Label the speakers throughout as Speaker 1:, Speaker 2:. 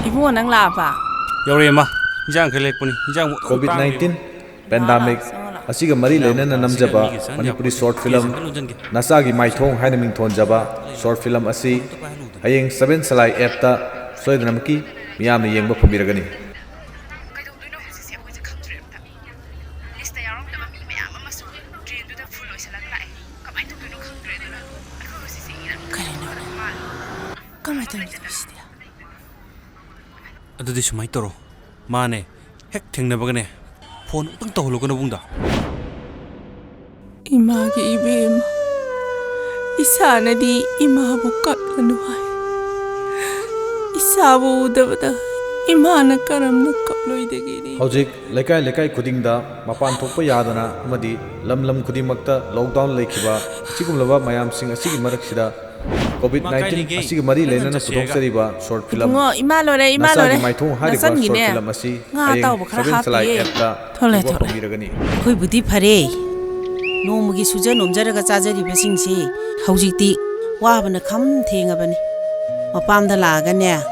Speaker 1: Ibu nang lapa.
Speaker 2: Yauri ma, jang kelek puni, jang
Speaker 3: COVID-19 pandemic asiga mari lenana namjaba Manipuri short film Nasa gi maithong haina mingthon jaba short film asi hayeng 7 salai app ta soidanamki miyamna yengba phambiragani
Speaker 1: Kamay tayo nito isda.
Speaker 2: Ado di sumay toro, mane, hek ting na bagane, phone utang tahulo ko na bunda.
Speaker 1: Imagi ibim. Isa na di imabu katlanuhay. Isa bu udabada imana karam na kaploy dagini.
Speaker 3: Hojik lekai khudingda mapan thokpa yadana amadi lam khudimakta lockdown lekhiba sigumlaba mayam sing asigi maraksida COVID-19 asigi mari lenana pudoksariba short film
Speaker 1: Ngo imalore
Speaker 3: Nasa gi maithong hariba short film asi hayeng 7 salai app ta
Speaker 1: Thole
Speaker 3: phambiragani
Speaker 4: Khoi budi phare nomugi suja nomjaraga chajari besingsi haujikti wabana kham thengabani mapamda lagane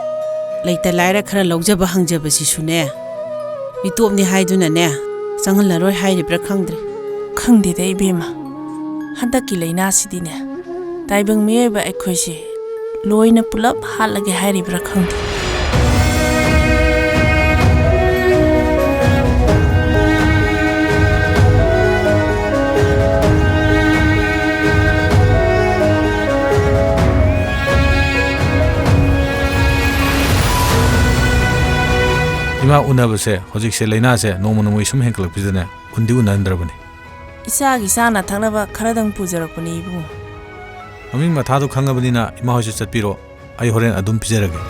Speaker 4: leita laira khara logjaba hangjabasi sune mitopni haiduna ne changalaroi hairibra khangdre
Speaker 1: Khangdi da ibima. Handaki laina sidine. Taibang miyeba ekhoisi. Loina pulap halage haribra khangdi.
Speaker 5: Ima unabase hojik se leina se nomo nomo isum henklak pizane undi unandrabani
Speaker 1: Isa sana thangnaba kharadang pujarakpani ibu.
Speaker 5: aming mathadu khangabani ima hoje chatpiro ai horen adum pizarage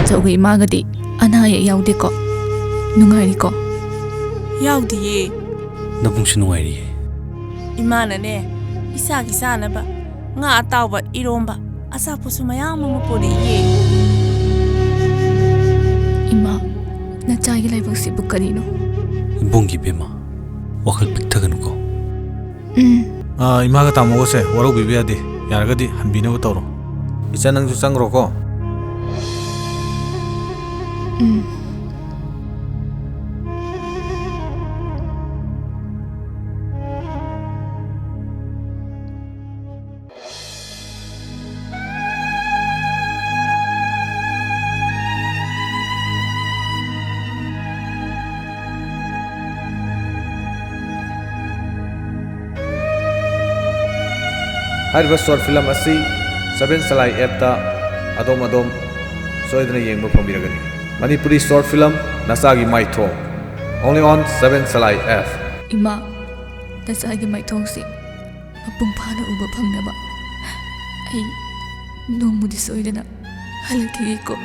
Speaker 6: Chaugi magadi anaya yaudiko nungairiko
Speaker 1: Yaudi
Speaker 2: Napung sinuwairi.
Speaker 1: imana ne. Isa sana ba. Nga atawba iromba. Asa pusu mayama mapuri ye.
Speaker 6: ima nachagi laibak sibu karino
Speaker 2: Bungi bema, wakal piktagan ko.
Speaker 5: ima ga tamogo se waro bibi adi yaragadi hanbina ba tawro
Speaker 3: ichanang su changro ko hariba short film asi 7 salai app ta adom soidana yengba phambiragani Manipuri short film Nasa gi maithong only on 7 salai app
Speaker 6: ima nachagi maithongsi mapung phana uba phangnaba ai nomudi soidana halakigi ko